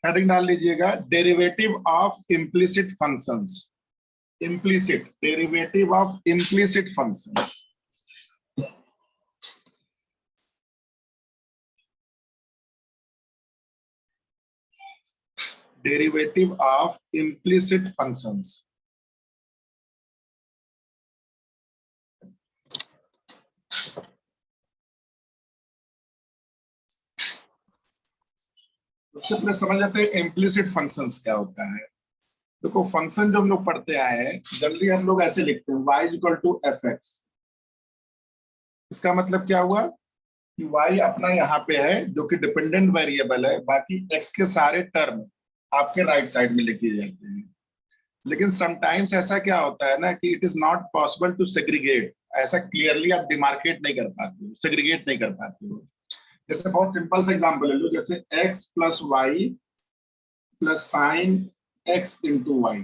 Heading डाल लीजिएगा, derivative of implicit functions. Implicit, derivative of implicit functions. Derivative of implicit functions. सबसे पहले समझ लेते हैं इम्प्लिसिट फंक्शंस क्या होता है। देखो फंक्शन जो हम लोग पढ़ते आए हैं जनरली हम लोग ऐसे लिखते हैं y equal to f x. इसका मतलब क्या हुआ कि y अपना यहाँ पे है जो कि डिपेंडेंट वेरिएबल है, बाकी x के सारे टर्म आपके राइट साइड में लिखे जाते हैं। लेकिन समटाइम्स ऐसा क्या होता है ना कि it is not possible to segregate, ऐसा क्लियरली आप डिमार्केट नहीं कर पाते हो, सेग्रीगेट नहीं कर पाते हो। जैसे बहुत सिंपल सा एग्जांपल ले लो, जैसे x plus y plus sine x into y.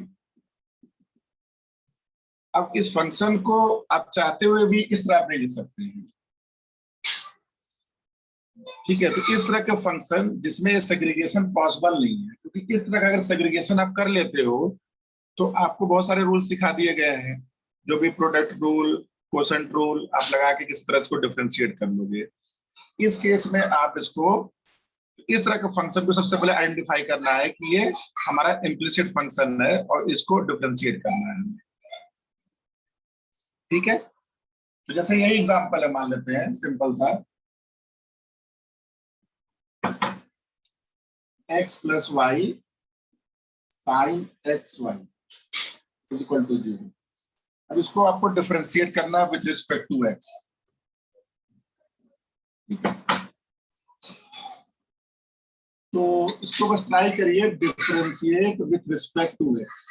अब इस फंक्शन को आप चाहते हुए भी इस तरह नहीं लिख सकते हैं, ठीक है। तो इस तरह के फंक्शन जिसमें सेग्रीगेशन पॉसिबल नहीं है, क्योंकि इस तरह का अगर सेग्रीगेशन आप कर लेते हो तो आपको बहुत सारे रूल सिखा दिए गए हैं, जो भी प्रोडक्ट रूल, क्वोशंट रूल आप लगा के किस तरह इसको डिफरेंशिएट कर लोगे। इस केस में आप इसको इस तरह के फंक्शन को सबसे पहले आइडेंटिफाई करना है कि ये हमारा इम्प्लिसिट फंक्शन है और इसको डिफरेंशिएट करना है, ठीक है। तो जैसे यही एग्जांपल है, मान लेते हैं सिंपल सा x plus y sine x y equal to 0। अब इसको आपको डिफरेंशिएट करना है विद रिस्पेक्ट टू x, ठीक है। तो इसको बस ट्राई करिए, differentiate with respect to x।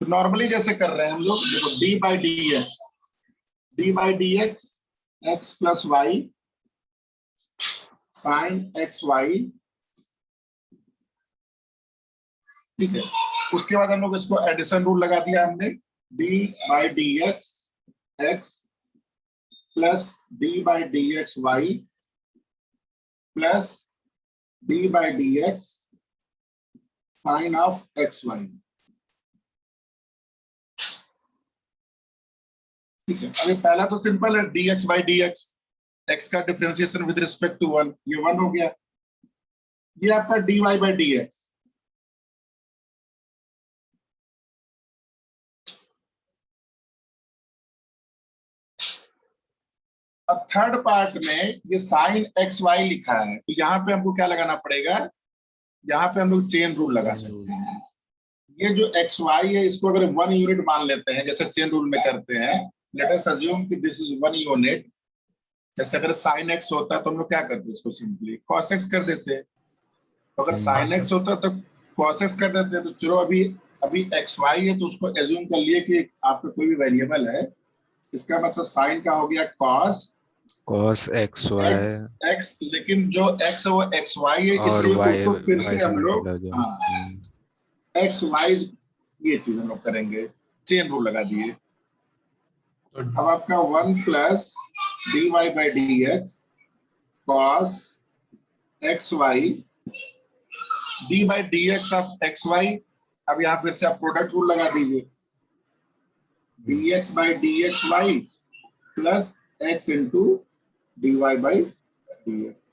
तो नॉर्मली जैसे कर रहे हैं हम लोग, देखो d by d x x plus y sine x y, ठीक है। उसके बाद हम लोग इसको एडिशन रूल लगा दिया हमने, d by d x x plus d by d x y plus d by d x sine of x y, ठीक है। अभी पहला तो सिंपल है, d x by d x, एक्स का डिफरेंशिएशन विद रिस्पेक्ट टू 1, ये 1 हो गया। ये आपका d y by d x, अब थर्ड पार्ट में ये साइन एक्स वाई लिखा है, तो यहाँ पे हमको क्या लगाना पड़ेगा, यहाँ पे हम लोग चेन रूल लगा सकते हैं। ये जो एक्स वाई है इसको अगर 1 यूनिट मान लेते हैं, जैसे चेन रूल में करते हैं, लेट अस अज्यूम कि दिस इज 1 यूनिट। जैसे अगर साइन एक्स होता तो हम लोग क्या करते, इसको सिंपली कॉस एक्स कर देते। तो अगर साइन एक्स होता तो कॉस एक्स कर देते। तो चलो अभी अभी एक्स वाई है तो उसको एज्यूम कर लिए कि आपका कोई भी वेरिएबल है, इसका मतलब साइन का हो गया कॉस एक्स वाई एक्स, लेकिन जो एक्स है वो एक्स वाई है, इसलिए उसको फिर से हम लोग एक्स वाई ये चीज हम लोग करेंगे, चेन रूल लगा दिए। अब आपका 1 plus d y by d x cos x y d by d x of x y. अब यहाँ फिर से आप प्रोडक्ट रूल लगा दीजिए, d x by d x y plus x into d y by d x.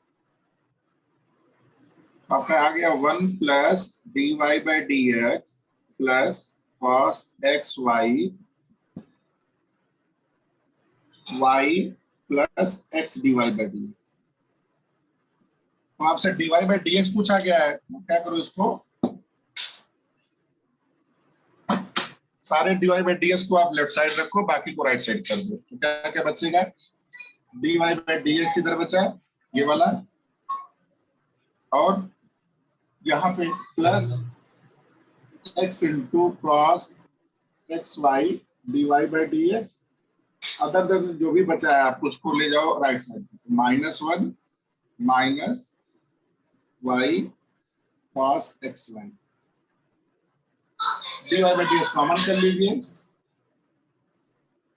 आपका आ गया 1 plus d y by d x plus cos x y y plus x d y by d x. तो आपसे d y by d x पूछा गया है, क्या करो इसको सारे d y by d x को आप लेफ्ट साइड रखो, बाकी को राइट साइड कर दो। तो क्या क्या बचेगा, d y by d x इधर बचा ये वाला, और यहाँ पे plus x into cos x y d y by d x. Other than जो भी बचा है आप उसको ले जाओ right side, -1 minus y cos x y, d y by d x common कर लीजिए,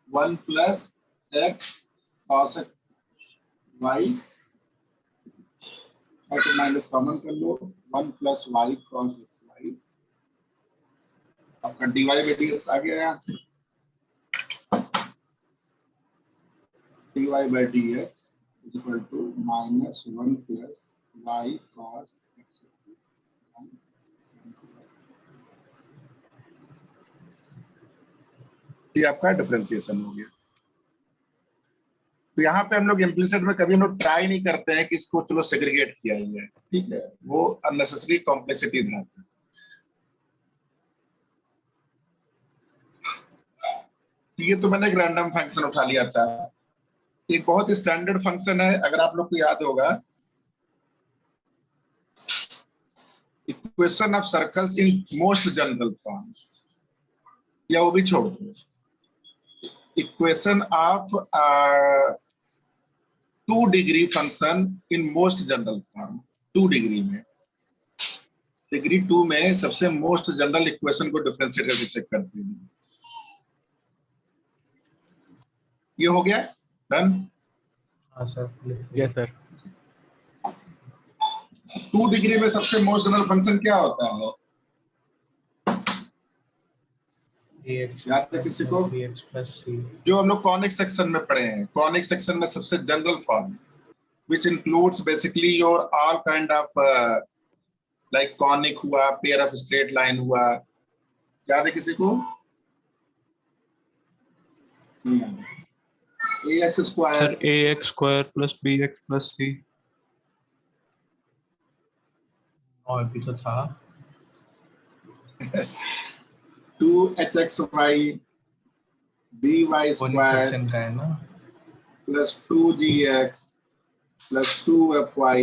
1 प्लस एक्स कॉस वाई और तो माइनस कॉमन कर लो, 1 plus y cross x y, आपका dy बाई डी एक्स आ गया यहाँ से, dy by d x equal to minus 1 plus y cross x. ये आपका डिफरेंशिएशन हो गया। तो यहाँ पे हम लोग इम्प्लिसिट में कभी हम लोग ट्राई नहीं करते हैं कि इसको चलो सेग्रीगेट किया जाए, ठीक है, वो अननेसेसरी कॉम्प्लेक्सिटी बनाता है। ये तो मैंने एक रैंडम फंक्शन उठा लिया था, एक बहुत स्टैंडर्ड फंक्शन है, अगर आप लोग को याद होगा, equation of circles in most general form, या वो भी छोड़ दो, equation of 2 degree function in most general form. 2 degree में, डिग्री 2 में सबसे मोस्ट जनरल इक्वेशन को डिफरेंशिएट करके चेक करते हैं। ये हो गया डन? हाँ सर। Yes sir. 2 डिग्री में सबसे मोस्ट जनरल फंक्शन क्या होता है? याद है किसी को? bx plus c। जो हम लोग कॉनिक सेक्शन में पढ़े हैं, कॉनिक सेक्शन में सबसे general form, which includes basically your all kind of like conic हुआ, pair of straight line हुआ, याद है किसी को? ax square ax square plus bx plus c। और भी तो था 2hxy dy स्क्वायर सेक्शन का है ना। Plus 2gx plus 2fy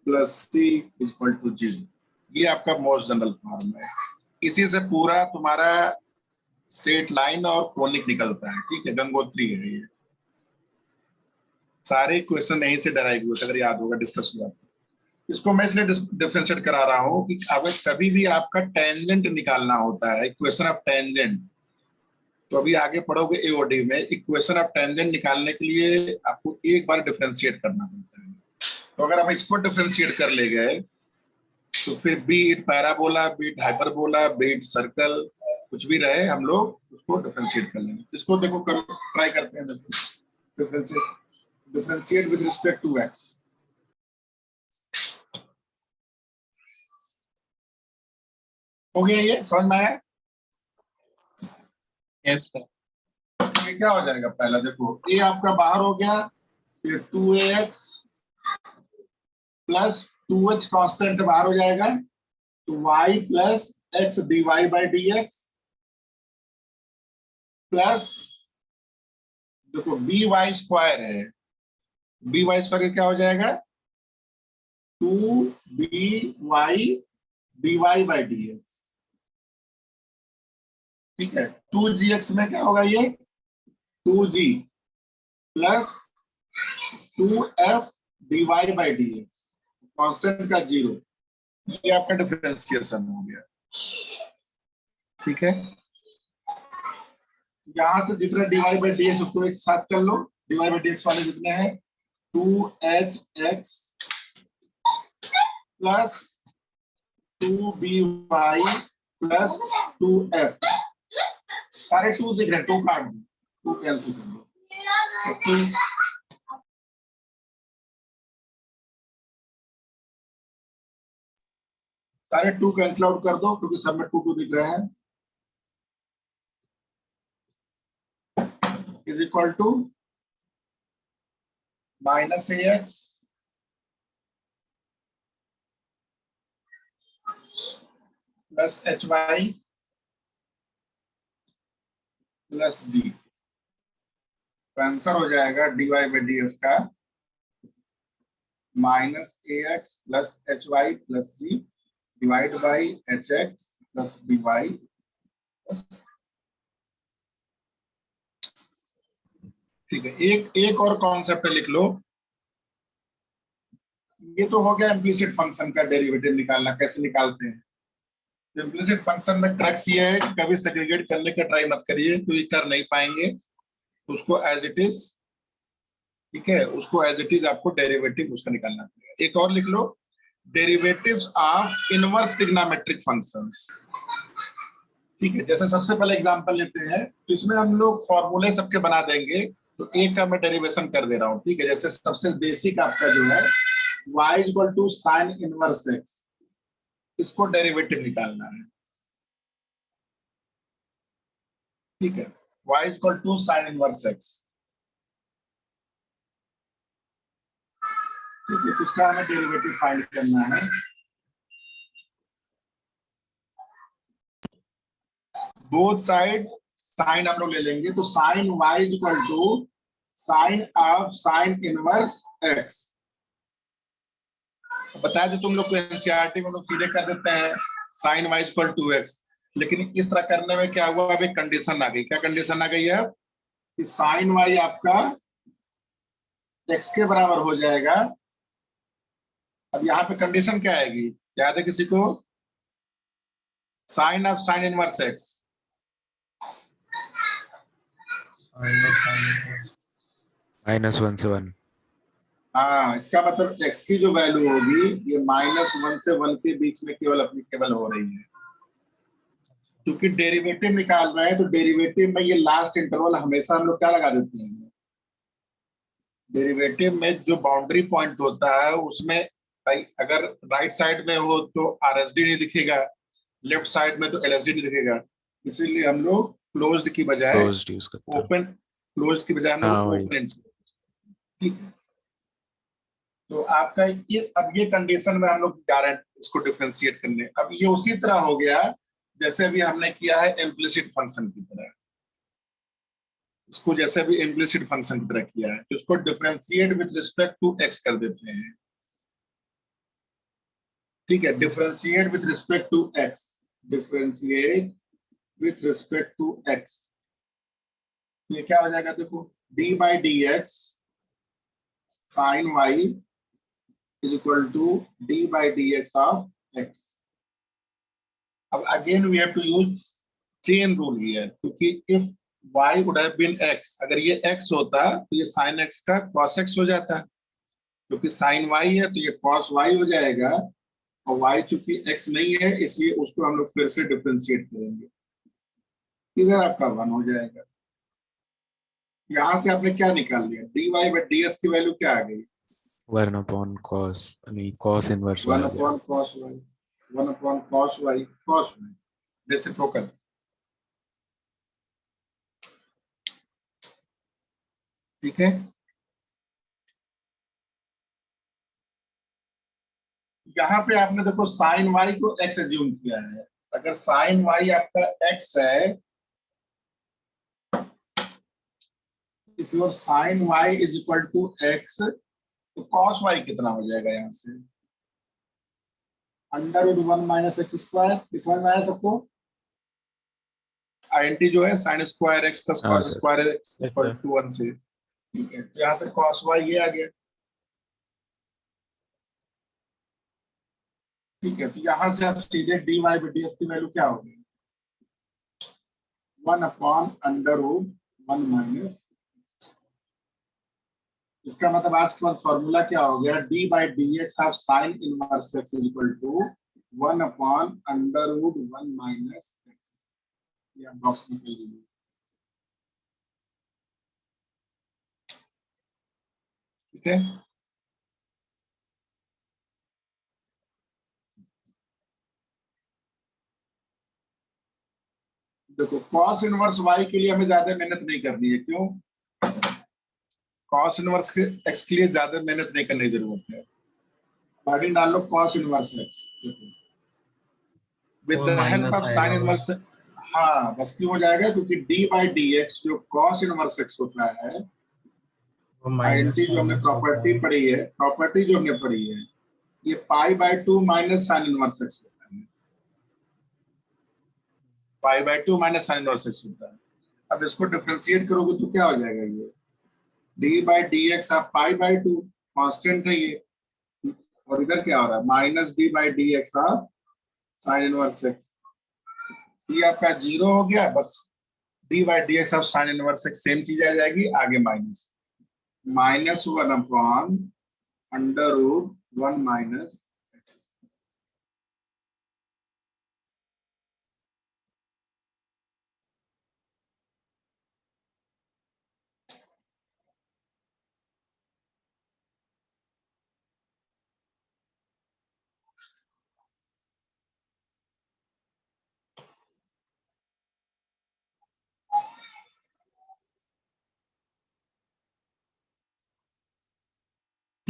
plus c equal to 0। ये आपका मोस्ट जनरल फॉर्म है। इसी से पूरा तुम्हारा स्ट्रेट लाइन और कोनिक निकलता है, ठीक है, गंगोत्री है ये। सारे इक्वेशन यहीं से डराइव हुए, अगर याद होगा, डिस्कस हुआ। इसको मैं इसलिए डिफरेंशिएट करा रहा हूँ कि अगर कभी भी आपका टेंजेंट निकालना होता है, इक्वेशन ऑफ टेंजेंट, तो अभी आगे पढ़ोगे एओडी में, इक्वेशन ऑफ टेंजेंट निकालने के लिए आपको एक बार डिफरेंशिएट करना पड़ता है। तो अगर हम इसको डिफरेंशिएट कर ले गए तो फिर B it parabola, B it hyperbola, B it circle, कुछ भी रहे, हम लोग उसको डिफरेंशिएट कर लेंगे। इसको देखो कर ट्राई करते हैं, differentiate with respect to x. हो गया? ये समझ में आया? Yes sir. ये क्या हो जाएगा? पहला देखो, ए आपका बाहर हो गया, फिर 2ax प्लस 2h कांस्टेंट बाहर हो जाएगा, तो y plus x dy by d x plus, देखो by स्क्वायर है, by स्क्वायर क्या हो जाएगा? 2by dy by d x, ठीक है। 2gx में क्या होगा? ये 2g plus 2f dy by d x, constant का 0। ये आपका डिफरेंशिएशन हो गया, ठीक है। यहां से जितना dy बाई डी एक्स उसको एक साथ कर लो, dy बाई डी एक्स वाले जितने हैं 2hx plus 2by plus 2f, सारे 2 दिख रहे हैं, 2 काट दो, 2 कैंसिल कर दो, सारे 2 कैंसिल आउट कर दो क्योंकि सब में 2 दिख रहे हैं। Is equal to minus ax plus hy plus g। Answer हो जाएगा dy बाई डी एक्स का minus ax plus hy plus g divide by hx plus dy plus, ठीक है। एक और कॉन्सेप्ट लिख लो, ये तो हो गया इम्प्लिसिट फंक्शन का डेरिवेटिव निकालना, कैसे निकालते हैं। इम्प्लिसिट फंक्शन में क्रक्स ये है कि कभी सेग्रीगेट करने का ट्राई मत करिए, क्योंकि कर नहीं पाएंगे। उसको एज इट इज, ठीक है, उसको एज इट इज आपको डेरिवेटिव उसका निकालना पड़ेगा। एक और लिख लो, derivatives of inverse trigonometric functions. ठीक है, जैसे सबसे पहले एग्जांपल लेते हैं, तो इसमें हम लोग फॉर्मूले सबके बना देंगे। तो एक का मैं डेरिवेशन कर दे रहा हूँ। ठीक है, जैसे सबसे बेसिक आपका जो है y equal to sine inverse x, इसको डेरिवेटिव निकालना है। ठीक है, y equal to sine inverse x। ठीक है, इसका हमें डेरिवेटिव फाइंड करना है। बोथ साइड साइन हम लोग ले लेंगे, तो sine y equal to sine of sine inverse x। बताया जो तुम लोग को एनसीईआरटी में लोग सीधे कर देते हैं sine y equal to x, लेकिन इस तरह करने में क्या हुआ, अब एक कंडीशन आ गई। क्या कंडीशन आ गई है कि साइन y आपका x के बराबर हो जाएगा। अब यहाँ पे कंडीशन क्या आएगी, याद है किसी को? Sine of sine inverse x। -1 से 1। हाँ, इसका मतलब x की जो वैल्यू होगी ये -1 से 1 के बीच में केवल एप्लीकेबल हो रही है। क्योंकि डेरिवेटिव निकाल रहे हैं, तो डेरिवेटिव में ये लास्ट इंटरवल हमेशा हम लोग क्या लगा देते हैं, डेरिवेटिव में जो बाउंड्री पॉइंट होता है उसमें अगर राइट साइड में हो तो RSD नहीं दिखेगा, लेफ्ट साइड में तो LSD नहीं दिखेगा। इसीलिए हम लोग क्लोज्ड की बजाय क्लोज्ड यूज करते हैं। ओपन, क्लोज्ड की बजाय हम हाँ, लोग वही। ओपन। ठीक है, तो आपका ये अब ये कंडीशन में हम लोग जा रहे हैं इसको डिफरेंशिएट करने। अब ये उसी तरह हो गया जैसे अभी हमने किया है इम्प्लिसिट फंक्शन की तरह। इसको जैसे भी इम्प्लिसिट फंक्शन की तरह किया है, तो इसको differentiate with respect to x कर देते हैं। ठीक है, differentiate with respect to x, differentiate with respect to x। ये क्या हो जाएगा, देखो d by d x sine y is equal to d by dx of x. अब again we have to use chain rule here, क्योंकि if y would have been x, अगर ये x होता तो ये sin x का cos x हो जाता, क्योंकि sin y है तो ये cos y हो जाएगा, और y चूंकि x नहीं है इसलिए उसको हम लोग फिर से डिफरेंशिएट करेंगे, इधर आपका 1 हो जाएगा। यहां से आपने क्या निकाल लिया, dy by ds की वैल्यू क्या आ गई, 1 upon cos, नहीं cos inverse 1 upon cos y, 1 upon cos y, cos y reciprocal. ठीक है, यहाँ पे आपने देखो साइन y को x एज्यूम किया है। अगर साइन y आपका x है, if your sine y is equal to x, तो cos y कितना हो जाएगा यहाँ से, √1 माइनस एक्स स्क्वायर। समझ में आया सबको? आईएनटी जो है साइन स्क्वायर एक्स प्लस हाँ, cos sir. Square x equal to 1 से। ठीक है, तो यहाँ से cos y ये आ गया। ठीक है, तो यहाँ से आप सीधे dy बाई ds की वैल्यू क्या होगी, 1 अपॉन √1 माइनस। इसका मतलब आज के बाद फॉर्मूला क्या हो गया, d by dx of sine inverse x is equal to 1 upon √1 minus x। ये बॉक्स में कर लीजिए। ठीक है, देखो cos इनवर्स y के लिए हमें ज्यादा मेहनत नहीं करनी है। क्यों? cos इनवर्स के x के लिए ज्यादा मेहनत नहीं करने की जरूरत है। बॉडी डाल लो cos inverse x with the help of sine inverse. हाँ, बस क्यों हो जाएगा, क्योंकि d बाई dx जो cos इनवर्स x होता है, आईएनटी जो हमने प्रॉपर्टी पढ़ी है, प्रॉपर्टी जो हमने पढ़ी है, ये pi by 2 minus sign inverse x होता है, pi by 2 minus sign inverse x होता है। अब इसको डिफरेंशिएट करोगे तो क्या हो जाएगा, ये d by dx of pi by 2 constant है ये, और इधर क्या हो रहा है, minus d by dx of sine inverse x। ये आपका 0 हो गया, बस d by dx of sine inverse x same चीज आ जाएगी, आगे -1 अपॉन √1 माइनस x।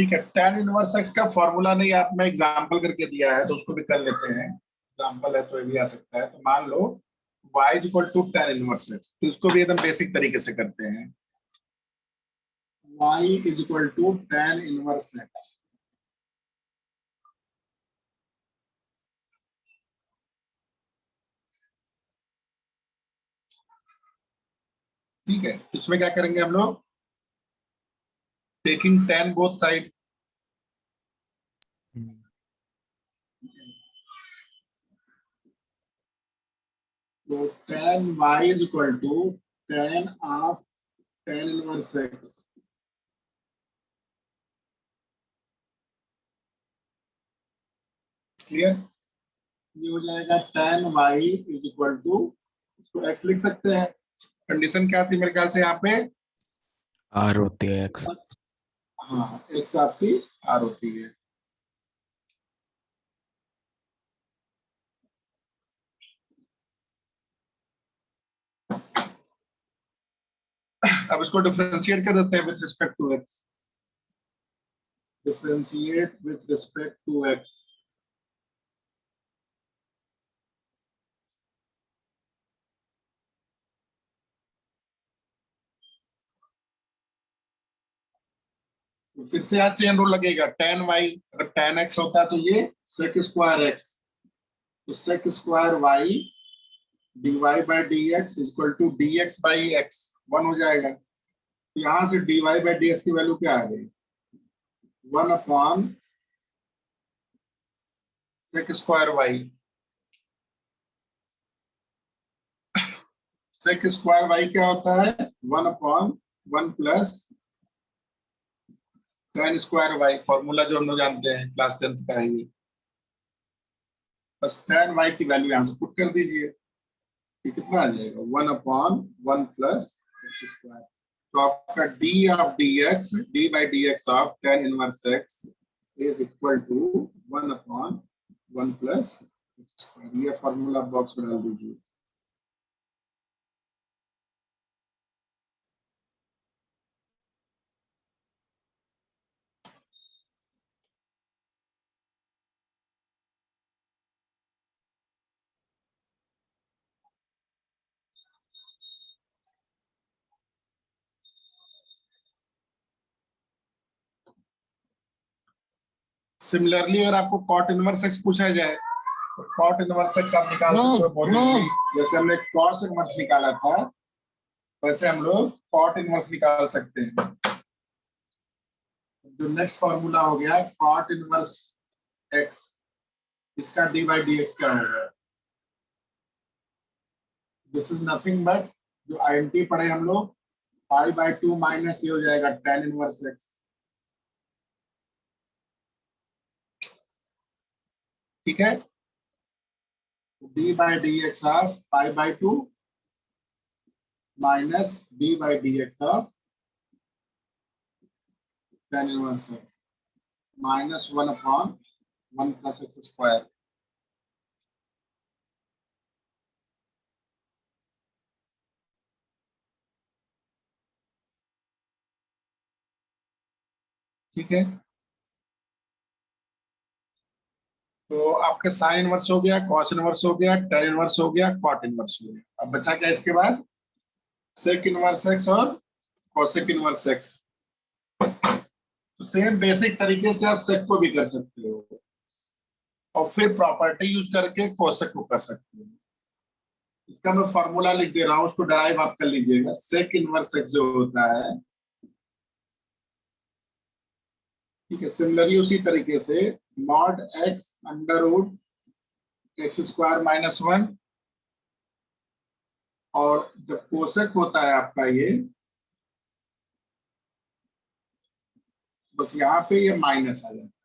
ठीक है, tan इनवर्स x का फॉर्मूला नहीं आपने एग्जांपल करके दिया है तो उसको भी कर लेते हैं, एग्जांपल है तो ये भी आ सकता है। तो मान लो y is equal to tan inverse x, तो इसको भी एकदम बेसिक तरीके से करते हैं। y is equal to tan inverse x, ठीक है। इसमें क्या करेंगे हम लोग, टेकिंग tan बोथ साइड, तो tan y is equal to tan of tan inverse x, clear. ये हो जाएगा tan y is equal to, इसको x लिख सकते हैं। कंडीशन क्या थी मेरे ख्याल से यहाँ पे, R होती है x। हाँ x आपकी r होती है। अब इसको डिफरेंशिएट कर देते हैं with respect to x, differentiate with respect to x, तो फिर से यहाँ चेन रूल लगेगा। tan y अगर tan x होता तो ये sec स्क्वायर x, तो sec square y dy by dx equal to dx by x 1 हो जाएगा। तो यहाँ से dy बाई dx की वैल्यू क्या आ गई, 1 upon sec square y, sec square y क्या होता है, 1 upon 1 plus tan square y, formula जो हम लोग जानते हैं क्लास 10th का है ये। बस tan y की वैल्यू यहाँ से पुट कर दीजिए, ये कितना आ जाएगा, 1 अपॉन 1 प्लस एक्स स्क्वायर। तो आपका d of dx, d by dx of tan inverse x is equal to 1 upon 1 plus x square. ये फॉर्मूला बॉक्स में डाल दीजिए। सिमिलरली अगर आपको cot इनवर्स x पूछा जाए तो cot इनवर्स x आप निकाल सकते हो बहुत, जैसे हमने cos इनवर्स निकाला था वैसे हम लोग cot इनवर्स निकाल सकते हैं। जो नेक्स्ट फॉर्मूला हो गया cot इनवर्स x, इसका d बाई dx क्या होगा, दिस इज नथिंग बट जो आईएनटी पढ़े हम लोग पाई बाई 2 माइनस ये हो जाएगा tan इनवर्स x, ठीक है। d by dx of pi by 2 minus d by dx of tan inverse x minus 1 upon 1 plus x square. ठीक है, तो आपके साइन इनवर्स हो गया, कॉस इनवर्स हो गया, टेन इनवर्स हो गया, कॉट इनवर्स हो गया। अब बचा क्या इसके बाद, सेक इनवर्स एक्स और कॉसेक इनवर्स एक्स। तो सेम बेसिक तरीके से आप सेक को भी कर सकते हो और फिर प्रॉपर्टी यूज करके कोसेक को कर सकते हो। इसका मैं फॉर्मूला लिख दे रहा हूं, उसको डराइव आप कर लीजिएगा। सेक इनवर्स एक्स जो होता है, ठीक है, सिमिलरली उसी तरीके से mod x under root x square minus 1, और जब कोसेक होता है आपका ये, बस यहाँ पे ये माइनस आ जाता है,